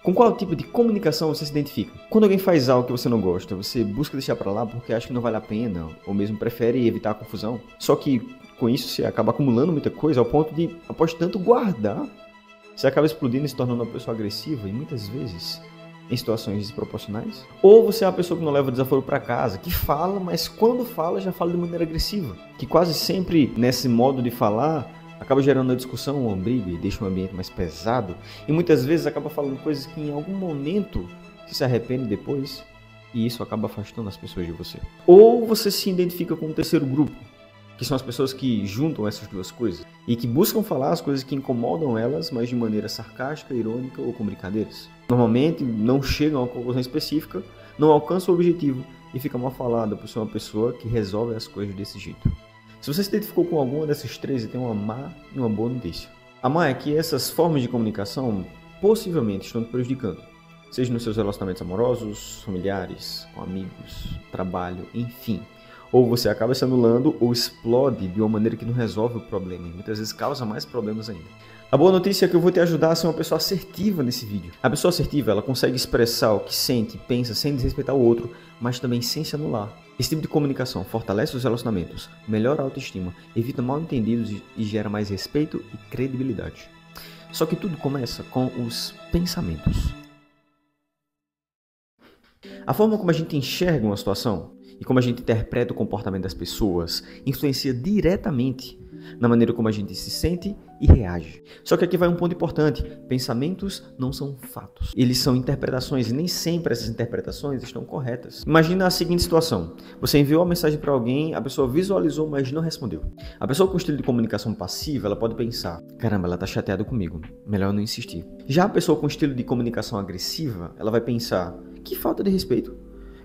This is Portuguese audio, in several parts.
Com qual tipo de comunicação você se identifica? Quando alguém faz algo que você não gosta, você busca deixar pra lá porque acha que não vale a pena, ou mesmo prefere evitar a confusão? Só que com isso você acaba acumulando muita coisa ao ponto de, após tanto guardar, você acaba explodindo e se tornando uma pessoa agressiva e muitas vezes em situações desproporcionais? Ou você é uma pessoa que não leva o desaforo para casa, que fala, mas quando fala já fala de maneira agressiva, que quase sempre nesse modo de falar acaba gerando uma discussão, uma briga e deixa o ambiente mais pesado e muitas vezes acaba falando coisas que em algum momento você se arrepende depois e isso acaba afastando as pessoas de você. Ou você se identifica com um terceiro grupo, que são as pessoas que juntam essas duas coisas e que buscam falar as coisas que incomodam elas, mas de maneira sarcástica, irônica ou com brincadeiras. Normalmente não chegam a uma conclusão específica, não alcançam o objetivo e fica mal falada por ser uma pessoa que resolve as coisas desse jeito. Se você se identificou com alguma dessas três, tem uma má e uma boa notícia. A má é que essas formas de comunicação possivelmente estão te prejudicando, seja nos seus relacionamentos amorosos, familiares, com amigos, trabalho, enfim. Ou você acaba se anulando ou explode de uma maneira que não resolve o problema e muitas vezes causa mais problemas ainda. A boa notícia é que eu vou te ajudar a ser uma pessoa assertiva nesse vídeo. A pessoa assertiva, ela consegue expressar o que sente e pensa sem desrespeitar o outro, mas também sem se anular. Esse tipo de comunicação fortalece os relacionamentos, melhora a autoestima, evita mal-entendidos e gera mais respeito e credibilidade. Só que tudo começa com os pensamentos. A forma como a gente enxerga uma situação e como a gente interpreta o comportamento das pessoas influencia diretamente na maneira como a gente se sente e reage. Só que aqui vai um ponto importante: pensamentos não são fatos. Eles são interpretações e nem sempre essas interpretações estão corretas. Imagina a seguinte situação: você enviou uma mensagem para alguém, a pessoa visualizou, mas não respondeu. A pessoa com estilo de comunicação passiva, ela pode pensar: caramba, ela tá chateada comigo, melhor eu não insistir. Já a pessoa com estilo de comunicação agressiva, ela vai pensar: que falta de respeito.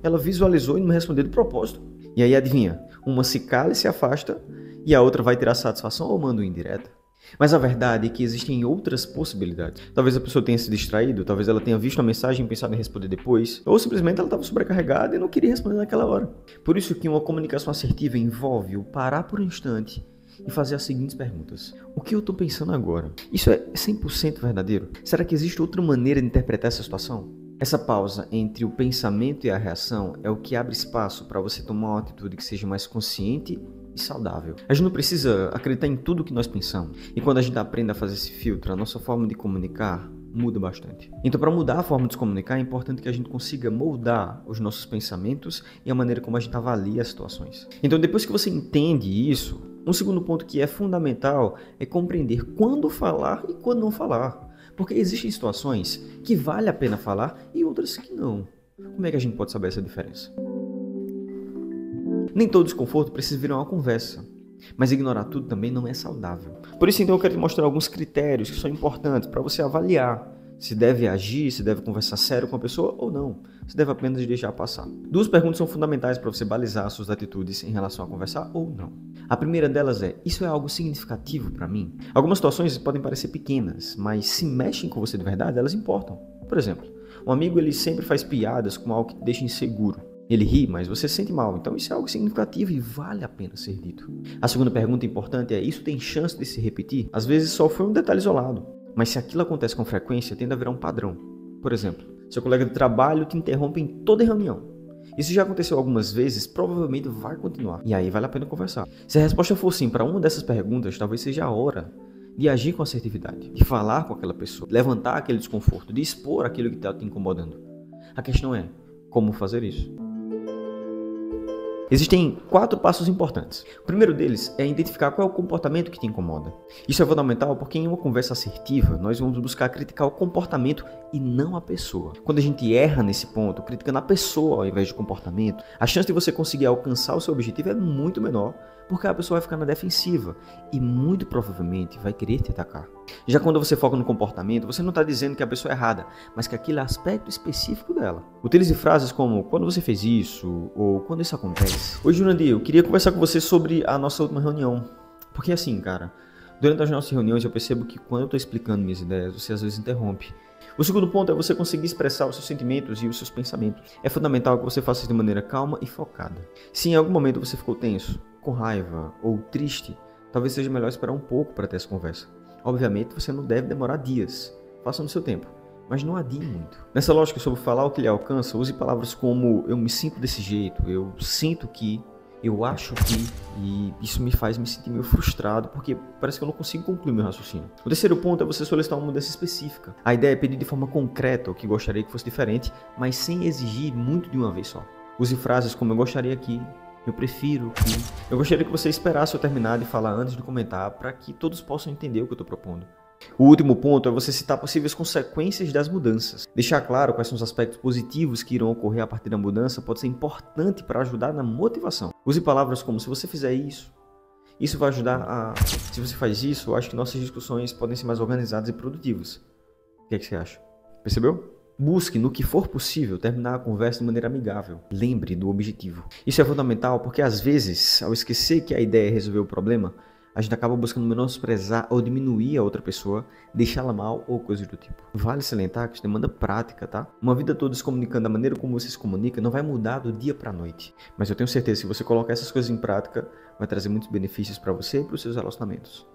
Ela visualizou e não me respondeu de propósito. E aí adivinha, uma se cala e se afasta e a outra vai tirar satisfação ou manda uma indireta. Mas a verdade é que existem outras possibilidades. Talvez a pessoa tenha se distraído, talvez ela tenha visto a mensagem e pensado em responder depois, ou simplesmente ela estava sobrecarregada e não queria responder naquela hora. Por isso que uma comunicação assertiva envolve o parar por um instante e fazer as seguintes perguntas: o que eu estou pensando agora? Isso é 100% verdadeiro? Será que existe outra maneira de interpretar essa situação? Essa pausa entre o pensamento e a reação é o que abre espaço para você tomar uma atitude que seja mais consciente e saudável. A gente não precisa acreditar em tudo que nós pensamos. E quando a gente aprende a fazer esse filtro, a nossa forma de comunicar muda bastante. Então, para mudar a forma de se comunicar, é importante que a gente consiga moldar os nossos pensamentos e a maneira como a gente avalia as situações. Então, depois que você entende isso, um segundo ponto que é fundamental é compreender quando falar e quando não falar. Porque existem situações que vale a pena falar e outras que não. Como é que a gente pode saber essa diferença? Nem todo desconforto precisa virar uma conversa, mas ignorar tudo também não é saudável. Por isso, então, eu quero te mostrar alguns critérios que são importantes para você avaliar se deve agir, se deve conversar sério com a pessoa ou não, se deve apenas deixar passar. Duas perguntas são fundamentais para você balizar suas atitudes em relação a conversar ou não. A primeira delas é: isso é algo significativo para mim? Algumas situações podem parecer pequenas, mas se mexem com você de verdade, elas importam. Por exemplo, um amigo ele sempre faz piadas com algo que te deixa inseguro. Ele ri, mas você se sente mal, então isso é algo significativo e vale a pena ser dito. A segunda pergunta importante é: isso tem chance de se repetir? Às vezes só foi um detalhe isolado, mas se aquilo acontece com frequência, tende a virar um padrão. Por exemplo, seu colega de trabalho te interrompe em toda reunião. Isso já aconteceu algumas vezes, provavelmente vai continuar. E aí vale a pena conversar. Se a resposta for sim para uma dessas perguntas, talvez seja a hora de agir com assertividade, de falar com aquela pessoa, levantar aquele desconforto, de expor aquilo que está te incomodando. A questão é: como fazer isso? Existem 4 passos importantes. O primeiro deles é identificar qual é o comportamento que te incomoda. Isso é fundamental porque em uma conversa assertiva, nós vamos buscar criticar o comportamento e não a pessoa. Quando a gente erra nesse ponto, criticando a pessoa ao invés de comportamento, a chance de você conseguir alcançar o seu objetivo é muito menor, porque a pessoa vai ficar na defensiva e muito provavelmente vai querer te atacar. Já quando você foca no comportamento, você não está dizendo que a pessoa é errada, mas que aquele é aspecto específico dela. Utilize frases como: quando você fez isso, ou quando isso acontece. Hoje, Jurandir, eu queria conversar com você sobre a nossa última reunião. Porque assim, cara, durante as nossas reuniões eu percebo que quando eu estou explicando minhas ideias, você às vezes interrompe. O segundo ponto é você conseguir expressar os seus sentimentos e os seus pensamentos. É fundamental que você faça isso de maneira calma e focada. Se em algum momento você ficou tenso, com raiva ou triste, talvez seja melhor esperar um pouco para ter essa conversa. Obviamente, você não deve demorar dias. Faça no seu tempo. mas não adie muito. Nessa lógica sobre falar o que lhe alcança, use palavras como eu me sinto desse jeito, eu sinto que, eu acho que, e isso me faz me sentir meio frustrado porque parece que eu não consigo concluir meu raciocínio. O terceiro ponto é você solicitar uma mudança específica. A ideia é pedir de forma concreta o que gostaria que fosse diferente, mas sem exigir muito de uma vez só. Use frases como eu gostaria que, eu prefiro que, eu gostaria que você esperasse eu terminar de falar antes de comentar para que todos possam entender o que eu estou propondo. O último ponto é você citar possíveis consequências das mudanças. Deixar claro quais são os aspectos positivos que irão ocorrer a partir da mudança pode ser importante para ajudar na motivação. Use palavras como se você fizer isso, isso vai ajudar a... Se você faz isso, eu acho que nossas discussões podem ser mais organizadas e produtivas. O que é que você acha? Percebeu? Busque, no que for possível, terminar a conversa de maneira amigável. Lembre do objetivo. Isso é fundamental porque, às vezes, ao esquecer que a ideia é resolver o problema, a gente acaba buscando menosprezar ou diminuir a outra pessoa, deixá-la mal ou coisa do tipo. Vale salientar que isso demanda prática, tá? Uma vida toda se comunicando da maneira como você se comunica não vai mudar do dia para a noite. Mas eu tenho certeza que se você colocar essas coisas em prática, vai trazer muitos benefícios para você e para os seus relacionamentos.